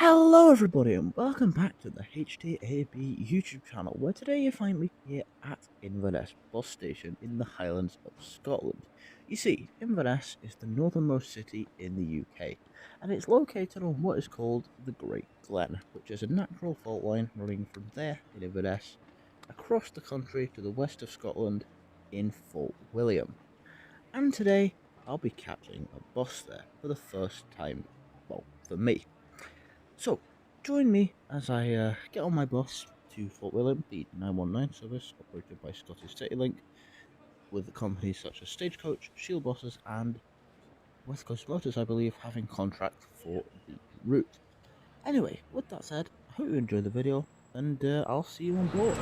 Hello everybody and welcome back to the HTAaB YouTube channel, where today you find me here at Inverness bus station in the Highlands of Scotland. You see, Inverness is the northernmost city in the UK, and it's located on what is called the Great Glen, which is a natural fault line running from there in Inverness across the country to the west of Scotland in Fort William. And today I'll be catching a bus there for the first time, well, for me. So, join me as I get on my bus to Fort William, the 919 service operated by Scottish Citylink, with companies such as Stagecoach, Shield Buses and West Coast Motors, I believe, having contract for the route. Anyway, with that said, I hope you enjoy the video, and I'll see you on board.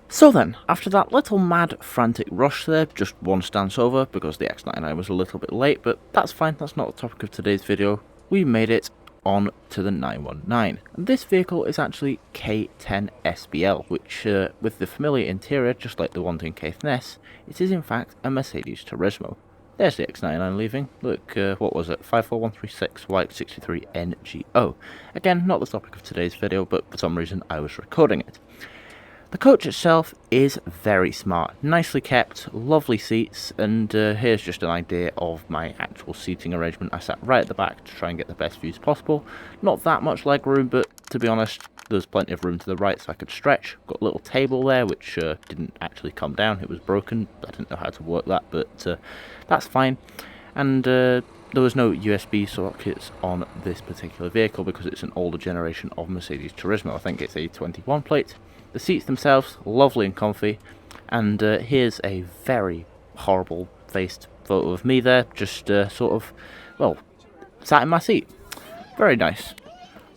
So then, after that little mad frantic rush there, just one stance over because the X99 was a little bit late, but that's fine, that's not the topic of today's video. We made it on to the 919. And this vehicle is actually K10 SBL, which with the familiar interior, just like the one in Caithness, it is in fact a Mercedes Turismo. There's the X99 leaving. Look, what was it? 54136 Y63 NGO. Again, not the topic of today's video, but for some reason I was recording it. The coach itself is very smart, nicely kept, lovely seats, and here's just an idea of my actual seating arrangement. I sat right at the back to try and get the best views possible. Not that much leg room, but to be honest, there's plenty of room to the right so I could stretch. Got a little table there which didn't actually come down, it was broken. I didn't know how to work that, but that's fine. And there was no USB sockets on this particular vehicle because it's an older generation of Mercedes Turismo. I think it's a 21 plate. The seats themselves, lovely and comfy, and here's a very horrible faced photo of me there, just sort of, well, sat in my seat. Very nice.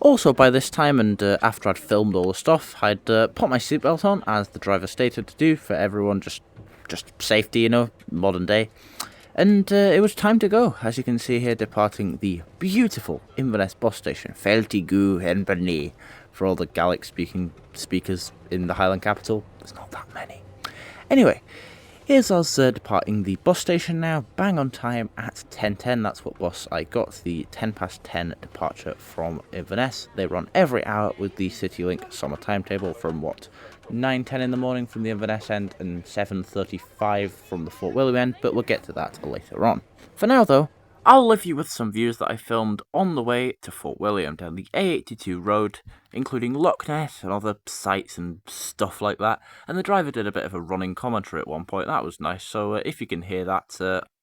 Also by this time, and after I'd filmed all the stuff, I'd put my seatbelt on, as the driver stated to do, for everyone, just safety, you know, modern day. And it was time to go, as you can see here, departing the beautiful Inverness bus station, Feltigu Inverness, for all the Gaelic speaking speakers in the Highland capital. There's not that many. Anyway, here's us departing the bus station now, bang on time at 10:10. That's what bus I got, the 10:10 departure from Inverness. They run every hour with the Citylink summer timetable from 9:10 in the morning from the Inverness end and 7:35 from the Fort William end, but we'll get to that later on. For now though, I'll leave you with some views that I filmed on the way to Fort William down the A82 road, including Loch Ness and other sights and stuff like that, and the driver did a bit of a running commentary at one point. That was nice, so if you can hear that,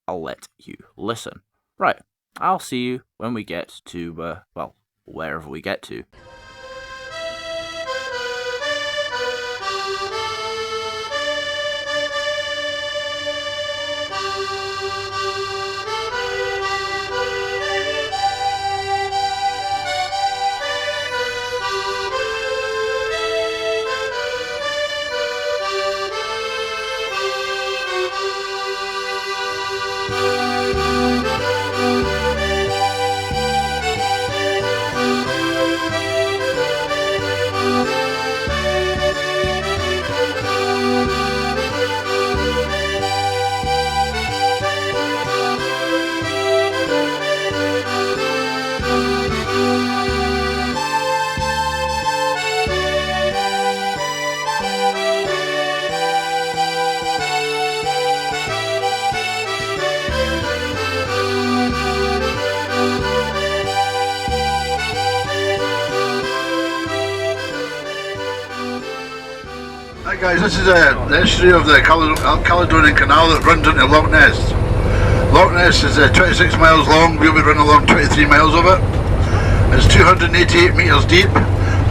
I'll let you listen. Right, I'll see you when we get to, well, wherever we get to. Hi guys, this is the history of the Caledonian Canal that runs into Loch Ness. Loch Ness is 26 miles long, we'll be running along 23 miles of it. It's 288 metres deep,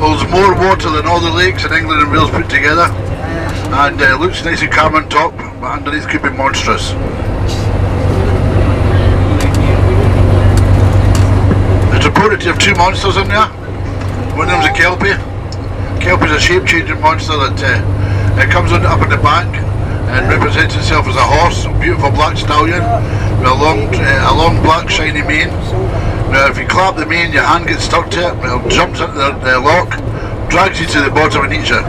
holds more water than all the lakes in England and Wales put together, and looks nice and calm on top, but underneath could be monstrous. It's reported to have two monsters in there. One of them's a Kelpie. Kelpie's a shape-changing monster that it comes up on the bank and represents itself as a horse, a beautiful black stallion with a long black shiny mane. Now if you clap the main, your hand gets stuck to it, it jumps into the lock, drags you to the bottom and eats you.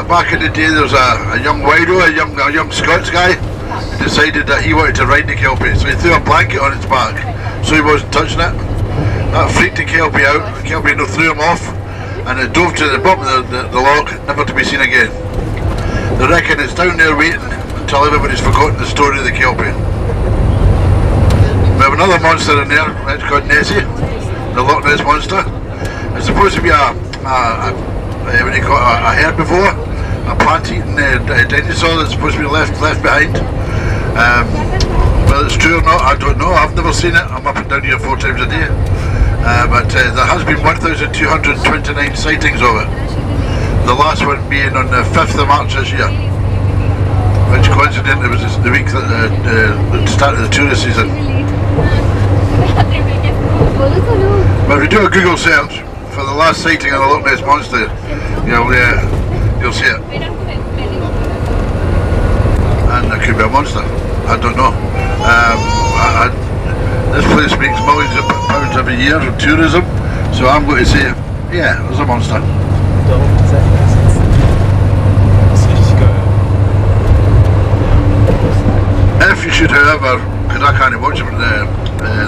Back in the day there was a young wido, a young Scots guy, who decided that he wanted to ride the kelpie, so he threw a blanket on its back so he wasn't touching it. That freaked the kelpie out, the kelpie threw him off and it dove to the bottom of the lock, never to be seen again. They reckon it's down there waiting until everybody's forgotten the story of the kelpie. We have another monster in there, it's called Nessie, the Loch Ness monster. It's supposed to be a herbivore, a plant-eating dinosaur that's supposed to be left behind. Whether it's true or not, I don't know. I've never seen it. I'm up and down here 4 times a day. But there has been 1,229 sightings of it. The last one being on the 5th of March this year, which coincidentally was the week that the start of the tourist season. But if you do a Google search for the last sighting of the Loch Ness monster, you'll see it. And there could be a monster. I don't know. This place makes millions of pounds every year from tourism, so I'm going to say, yeah, there's a monster. If you should, however, because I can't watch from the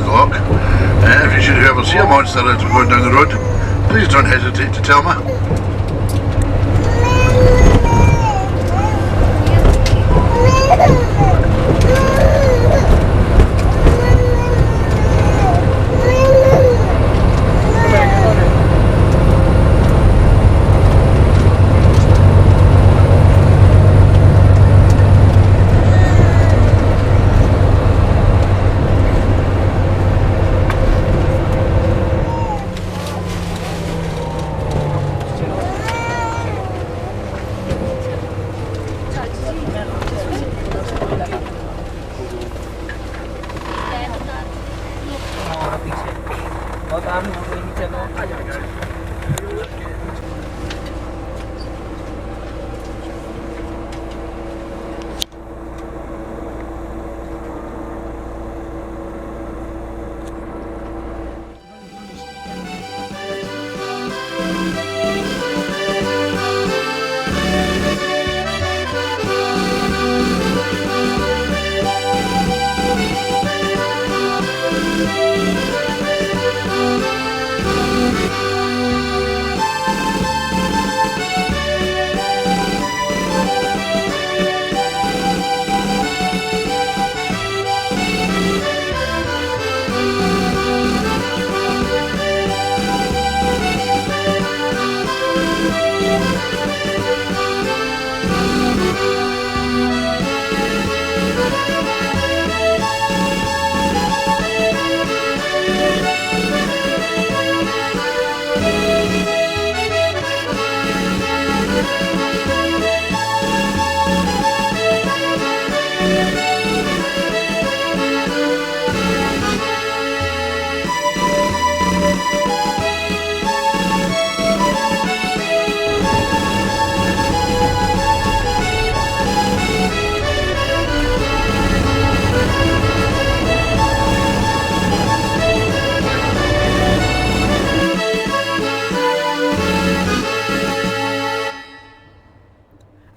lock, if you should, however, see a monster as we're going down the road, please don't hesitate to tell me.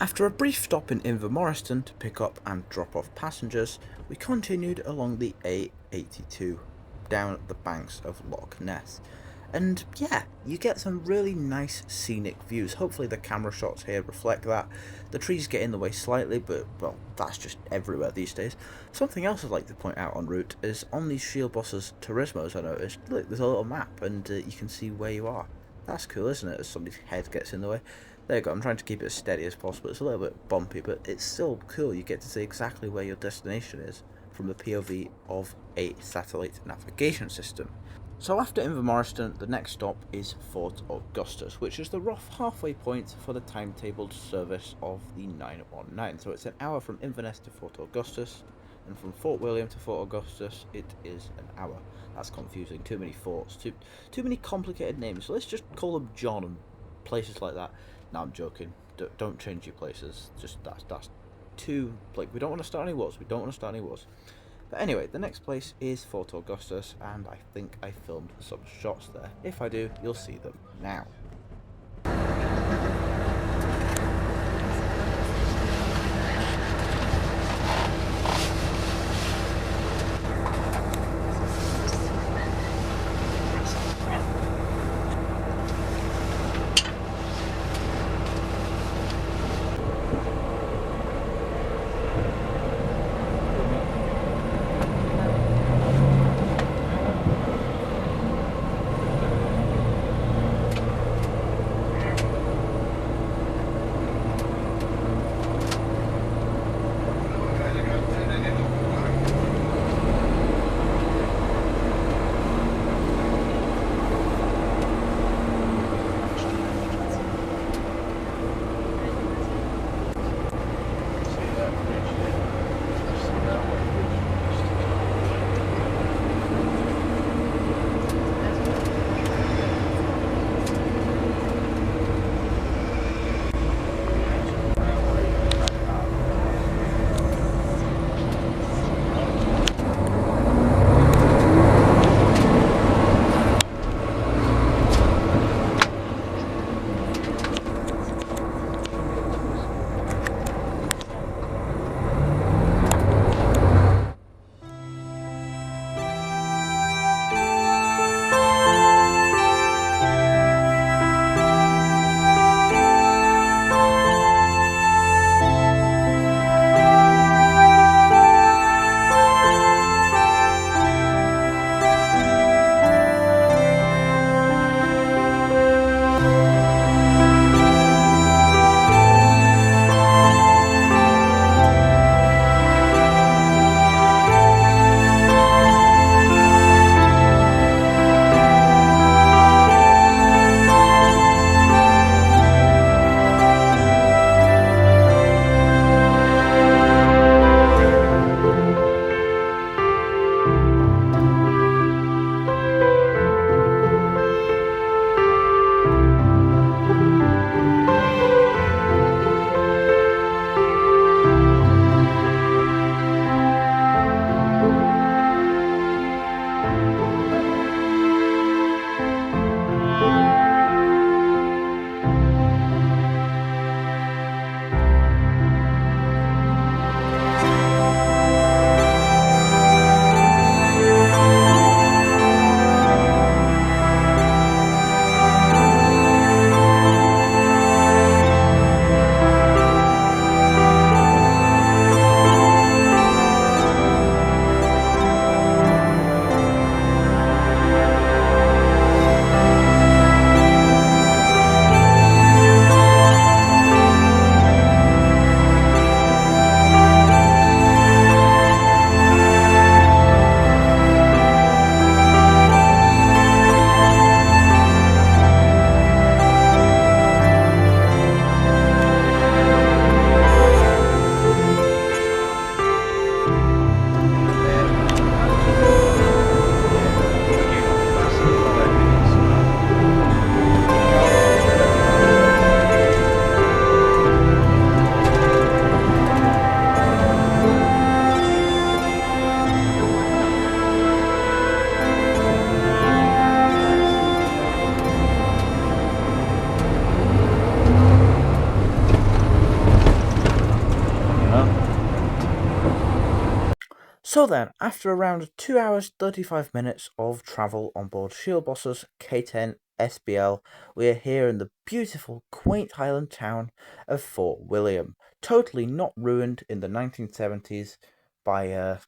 After a brief stop in Inverness to pick up and drop off passengers, we continued along the A82 down the banks of Loch Ness. And yeah, you get some really nice scenic views. Hopefully the camera shots here reflect that. The trees get in the way slightly, but well, that's just everywhere these days. Something else I'd like to point out en route is on these Shield buses Turismos I noticed, look, there's a little map and you can see where you are. That's cool, isn't it, as somebody's head gets in the way. There you go, I'm trying to keep it as steady as possible. It's a little bit bumpy, but it's still cool. You get to see exactly where your destination is from the POV of a satellite navigation system. So after Inverness, the next stop is Fort Augustus, which is the rough halfway point for the timetabled service of the 919. So it's an hour from Inverness to Fort Augustus, and from Fort William to Fort Augustus it is an hour. That's confusing, too many forts, too many complicated names, so let's just call them John and places like that. No, I'm joking, don't change your places, just that's too, like, we don't want to start any wars, But anyway, the next place is Fort Augustus, and I think I filmed some shots there. If I do, you'll see them now. So then, after around 2 hours 35 minutes of travel on board Shieldboss's K10 SBL, we are here in the beautiful, quaint Highland town of Fort William, totally not ruined in the 1970s by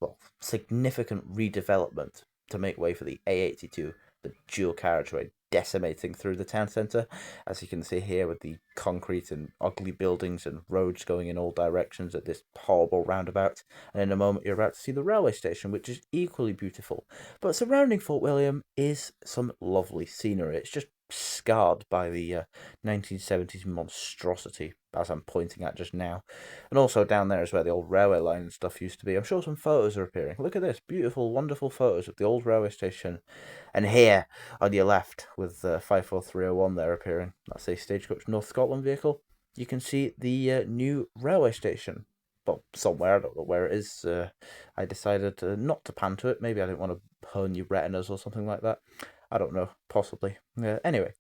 significant redevelopment to make way for the A82, the dual carriageway decimating through the town centre, as you can see here with the concrete and ugly buildings and roads going in all directions at this horrible roundabout. And in a moment you're about to see the railway station, which is equally beautiful. But surrounding Fort William is some lovely scenery. It's just scarred by the 1970s monstrosity, as I'm pointing at just now. And also down there is where the old railway line and stuff used to be. I'm sure some photos are appearing. Look at this, beautiful, wonderful photos of the old railway station. And here, on your left, with 54301 there appearing, that's a Stagecoach North Scotland vehicle, you can see the new railway station. well, somewhere, I don't know where it is. I decided not to pan to it. Maybe I didn't want to burn your retinas or something like that. I don't know, possibly. Anyway,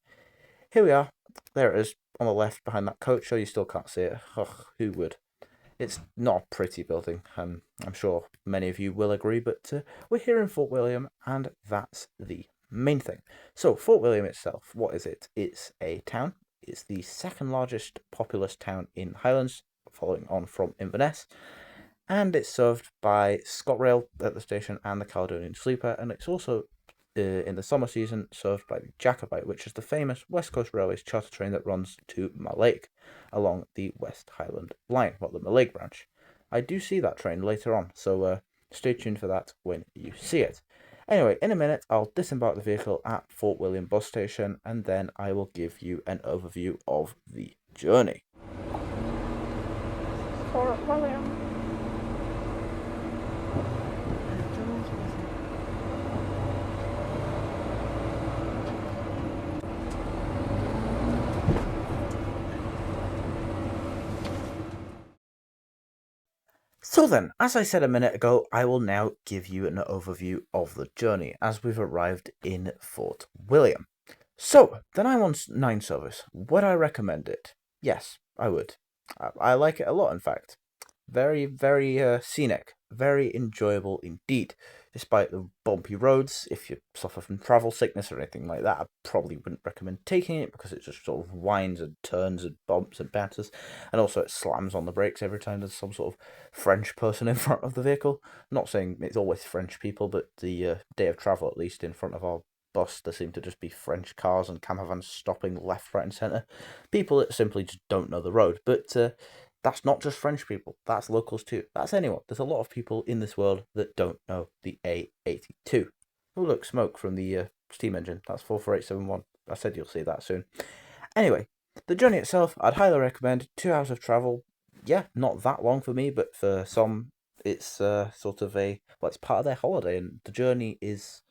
here we are. There it is, on the left behind that coach. So you still can't see it. Ugh, who would? It's not a pretty building, I'm sure many of you will agree, but we're here in Fort William, and that's the main thing. So, Fort William itself, what is it? It's a town. It's the second largest populous town in Highlands, following on from Inverness, and it's served by ScotRail at the station and the Caledonian Sleeper, and it's also in the summer season served by the Jacobite, which is the famous West Coast Railways charter train that runs to Mallaig along the West Highland line, well, the Mallaig branch. I do see that train later on, so stay tuned for that when you see it. Anyway, in a minute, I'll disembark the vehicle at Fort William bus station, and then I will give you an overview of the journey. Fort William. So then, as I said a minute ago, I will now give you an overview of the journey as we've arrived in Fort William. So, the 919 service, would I recommend it? Yes, I would. I like it a lot, in fact. Very, very scenic, very enjoyable indeed. Despite the bumpy roads, if you suffer from travel sickness or anything like that, I probably wouldn't recommend taking it because it just sort of winds and turns and bumps and batters, and also it slams on the brakes every time there's some sort of French person in front of the vehicle. I'm not saying it's always French people, but the day of travel, at least in front of our bus, there seem to just be French cars and camper vans stopping left, right and centre. People that simply just don't know the road, but that's not just French people, that's locals too. That's anyone. There's a lot of people in this world that don't know the A82. Oh look, smoke from the steam engine. That's 44871. I said you'll see that soon. Anyway, the journey itself, I'd highly recommend. 2 hours of travel. Yeah, not that long for me, but for some, it's sort of it's part of their holiday, and the journey is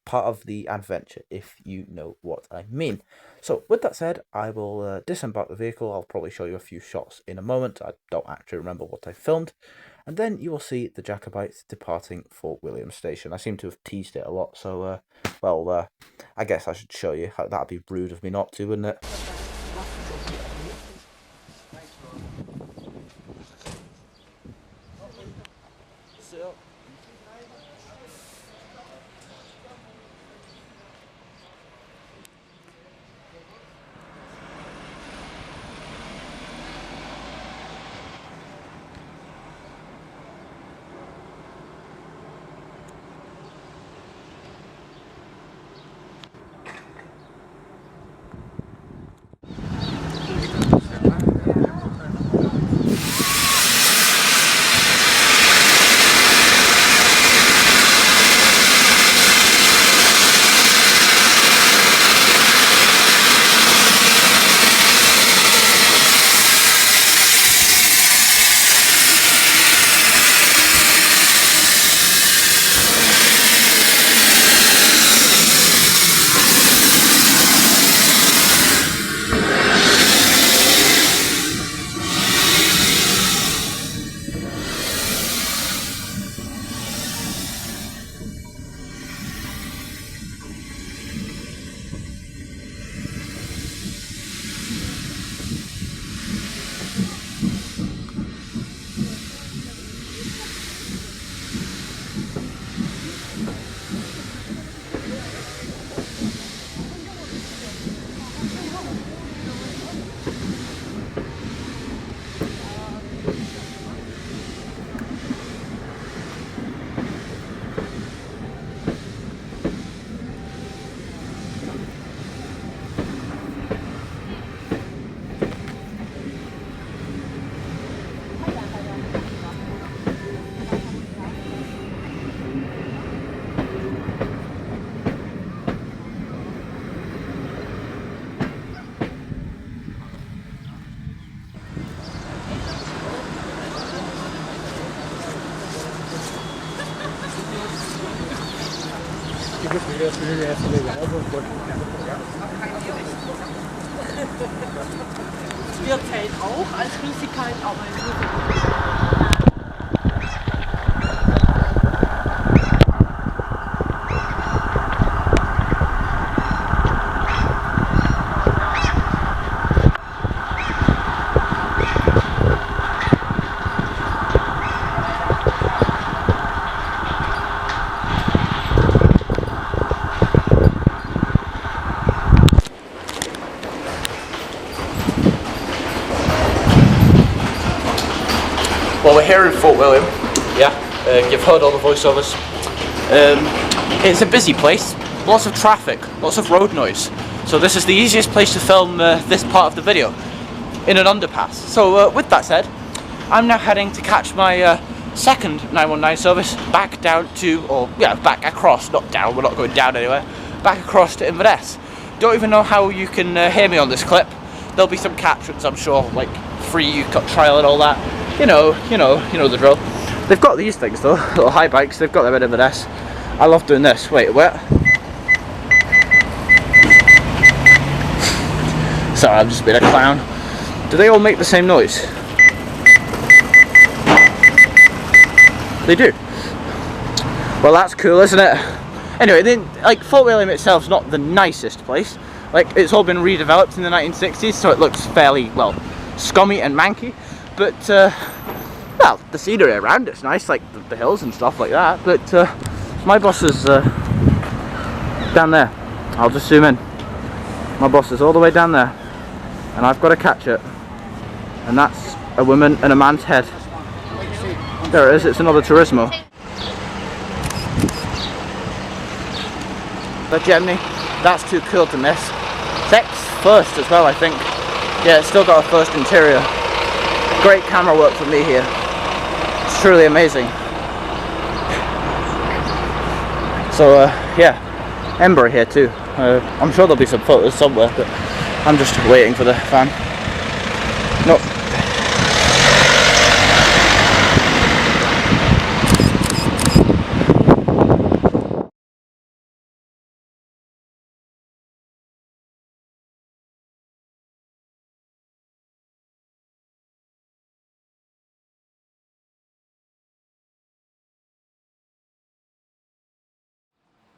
part of the adventure, if you know what I mean. So with that said, I will disembark the vehicle. I'll probably show you a few shots in a moment. I don't actually remember what I filmed. And then you will see the Jacobites departing Fort William Station. I seem to have teased it a lot, so I guess I should show you. That'd be rude of me not to, wouldn't it? Wir zählen auch als Flüssigkeit, aber es wird Well, we're here in Fort William, yeah, you've heard all the voiceovers. It's a busy place, lots of traffic, lots of road noise, so this is the easiest place to film this part of the video, in an underpass. So with that said, I'm now heading to catch my second 919 service back down to, or yeah, back across, not down, we're not going down anywhere, back across to Inverness. Don't even know how you can hear me on this clip. There'll be some captions, I'm sure, like free cut trial and all that. You know the drill. They've got these things though, little high bikes, they've got them in Inverness. I love doing this. Wait, where? Sorry, I'm just being a clown. Do they all make the same noise? They do. Well, that's cool, isn't it? Anyway, then, like, Fort William itself's not the nicest place. Like, it's all been redeveloped in the 1960s, so it looks fairly, well, scummy and manky. But, well, the scenery around it's nice, like the hills and stuff like that. But my boss is down there. I'll just zoom in. My boss is all the way down there, and I've got to catch it. And that's a woman and a man's head. There it is. It's another Turismo. The Gemini. That's too cool to miss. It's first as well, I think. Yeah, it's still got a first interior. Great camera work from me here. It's truly amazing. So yeah, Ember here too. I'm sure there'll be some photos somewhere, but I'm just waiting for the fan. No.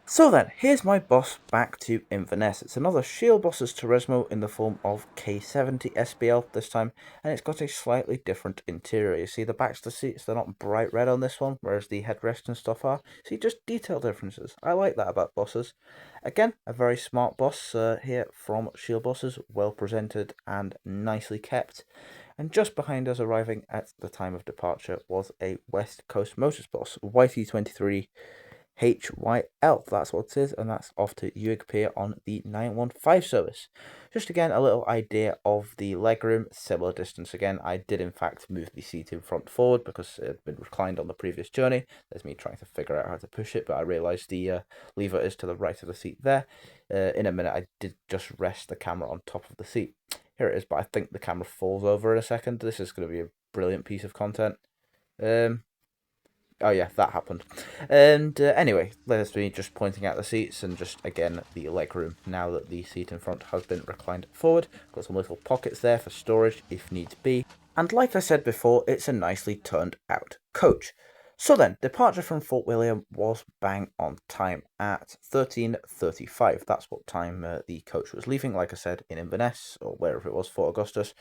So then, here's my boss back to Inverness. It's another Shield Boss's Turismo in the form of K70 SBL this time, and it's got a slightly different interior. You see the backs of the seats, they're not bright red on this one, whereas the headrest and stuff are. See, just detail differences. I like that about bosses. Again, a very smart boss here from Shield Bosses, well presented and nicely kept. And just behind us, arriving at the time of departure, was a West Coast Motors boss, YT23 HYL, that's what it is, and that's off to Uig Pier on the 915 service. Just again, a little idea of the legroom, similar distance again. I did in fact move the seat in front forward because it had been reclined on the previous journey. There's me trying to figure out how to push it, but I realised the lever is to the right of the seat there. In a minute, I did just rest the camera on top of the seat. Here it is, but I think the camera falls over in a second. This is going to be a brilliant piece of content. Oh yeah, that happened. And anyway, there's me just pointing out the seats and just, again, the legroom now that the seat in front has been reclined forward. Got some little pockets there for storage if needs be. And like I said before, it's a nicely turned out coach. So then, departure from Fort William was bang on time at 13:35. That's what time the coach was leaving, like I said, in Inverness, or wherever it was, Fort Augustus.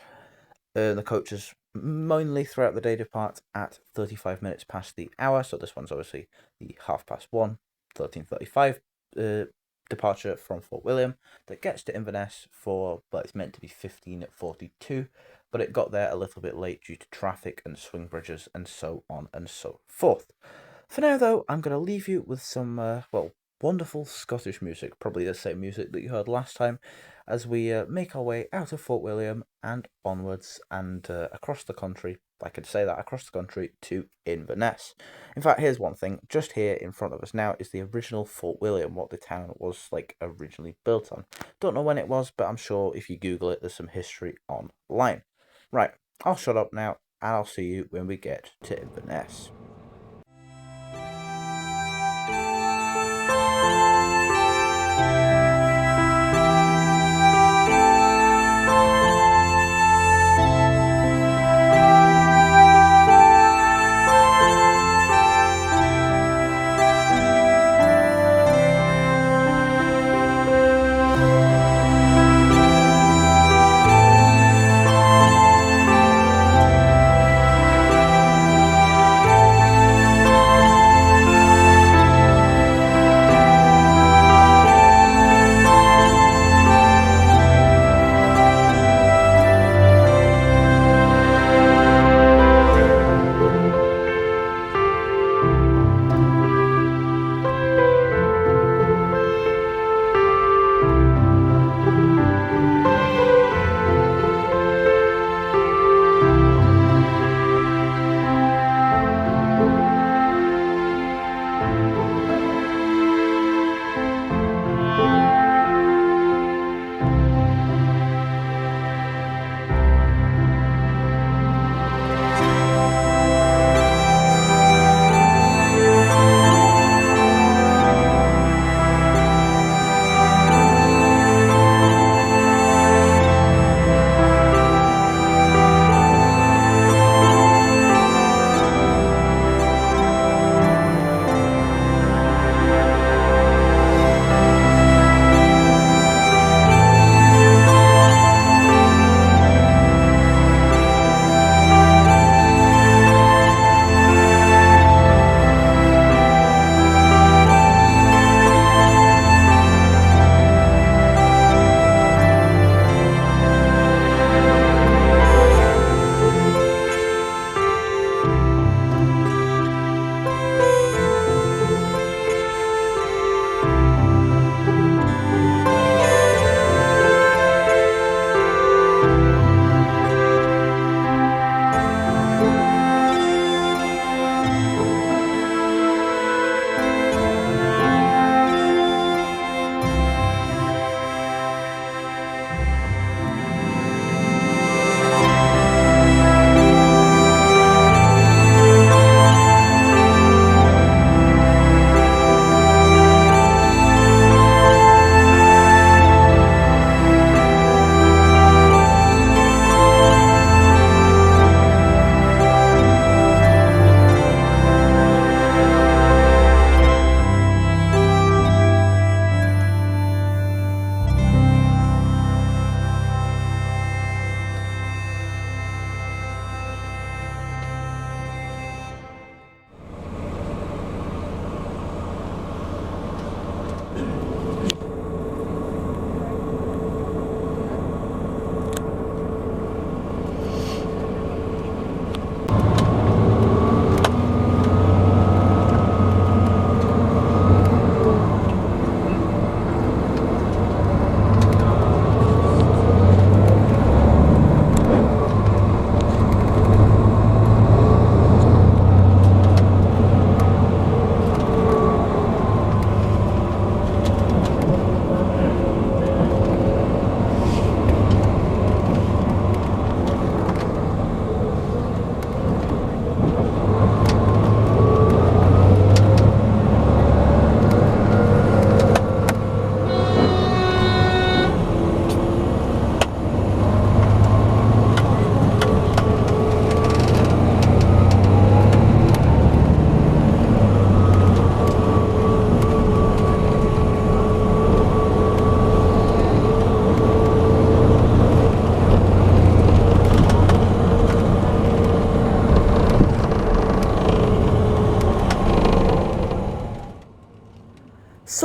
The coaches mainly throughout the day depart at 35 minutes past the hour, so this one's obviously the 1:30, 13:35 departure from Fort William that gets to Inverness for, well, it's meant to be 15:42, but it got there a little bit late due to traffic and swing bridges and so on and so forth. For now though, I'm going to leave you with some, well, wonderful Scottish music, probably the same music that you heard last time, as we make our way out of Fort William and onwards and across the country, if I could say that, across the country to Inverness. In fact, here's one thing, just here in front of us now is the original Fort William, what the town was like originally built on. Don't know when it was, but I'm sure if you Google it, there's some history online. Right, I'll shut up now, and I'll see you when we get to Inverness.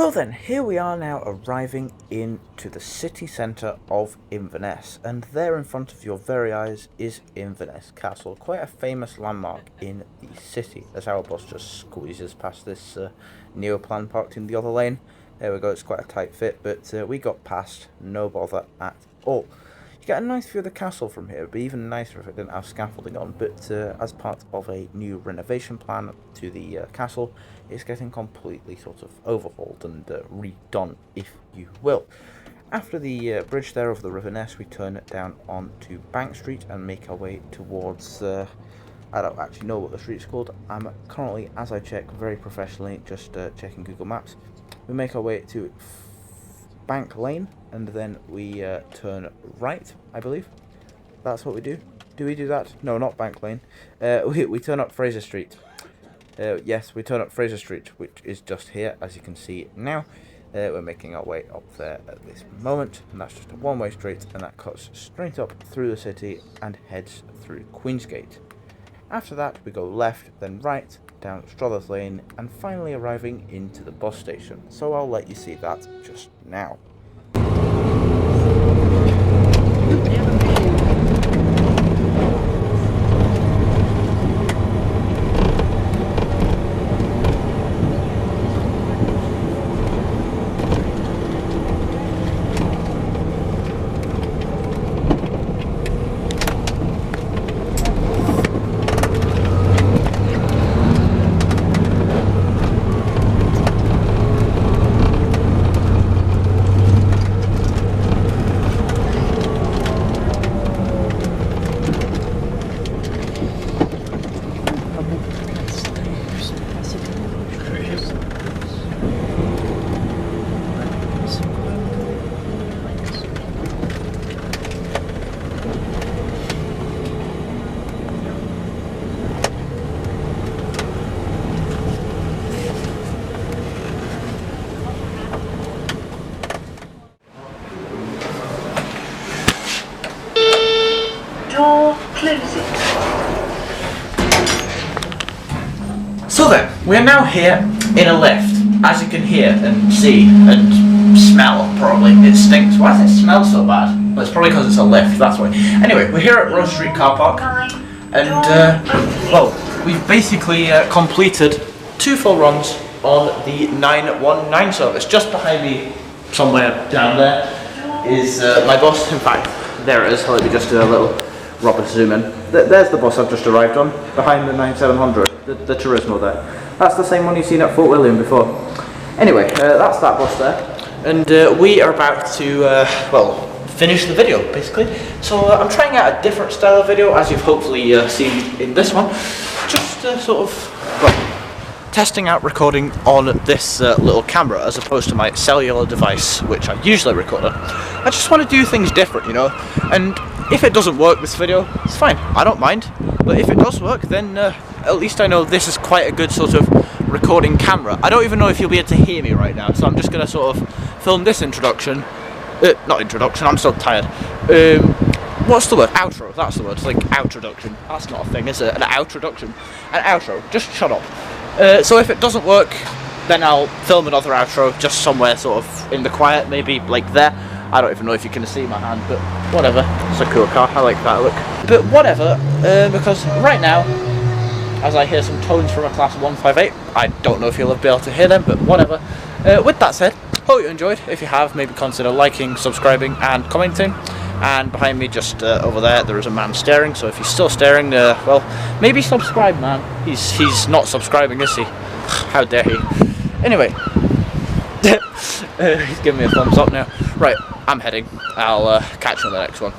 So then, here we are now arriving into the city centre of Inverness, and there in front of your very eyes is Inverness Castle, quite a famous landmark in the city, as our bus just squeezes past this neoplan parked in the other lane. There we go, it's quite a tight fit, but we got past, no bother at all. You get a nice view of the castle from here. It'd be even nicer if it didn't have scaffolding on, but as part of a new renovation plan to the castle, it's getting completely sort of overhauled and redone, if you will. After the bridge there over the River Ness, we turn down onto Bank Street and make our way towards, I don't actually know what the street's called. I'm currently, as I check very professionally, just checking Google Maps. We make our way to Bank Lane, and then we turn right, I believe. That's what we do. Do we do that? No, not Bank Lane. We turn up Fraser Street. Yes, we turn up Fraser Street, which is just here, as you can see now. We're making our way up there at this moment, and that's just a one-way street, and that cuts straight up through the city and heads through Queensgate. After that, we go left, then right, down Struthers Lane, and finally arriving into the bus station. So I'll let you see that just now. So then, we're now here in a lift, as you can hear and see and smell probably. It stinks. Why does it smell so bad? Well, it's probably because it's a lift, that's why. Anyway, we're here at Rose Street Car Park, and well, we've basically completed 2 full runs on the 919 service. Just behind me, somewhere down there, is my bus. In fact, there it is. Let me just do a little Robert zoom in. There's the bus I've just arrived on, behind the 9700, the Turismo there. That's the same one you've seen at Fort William before. Anyway, that's that bus there, and we are about to, well, finish the video, basically. So I'm trying out a different style of video, as you've hopefully seen in this one. Just sort of, well, testing out recording on this little camera, as opposed to my cellular device, which I usually record on. I just want to do things different, you know, and if it doesn't work, this video, it's fine, I don't mind. But if it does work, then at least I know this is quite a good sort of recording camera. I don't even know if you'll be able to hear me right now, so I'm just going to sort of film this introduction. Not introduction, I'm so tired. What's the word? Outro, that's the word. It's like outroduction. That's not a thing, is it? An outroduction. An outro. Just shut up. So if it doesn't work, then I'll film another outro just somewhere sort of in the quiet, maybe like there. I don't even know if you can see my hand, but whatever. It's a cool car, I like that look. But whatever, because right now, as I hear some tones from a class 158, I don't know if you'll be able to hear them, but whatever. With that said, hope you enjoyed. If you have, maybe consider liking, subscribing, and commenting. And behind me, just over there is a man staring, so if he's still staring, well, maybe subscribe, man. He's not subscribing, is he? How dare he? Anyway, he's giving me a thumbs up now. Right, I'm heading. I'll catch you on the next one.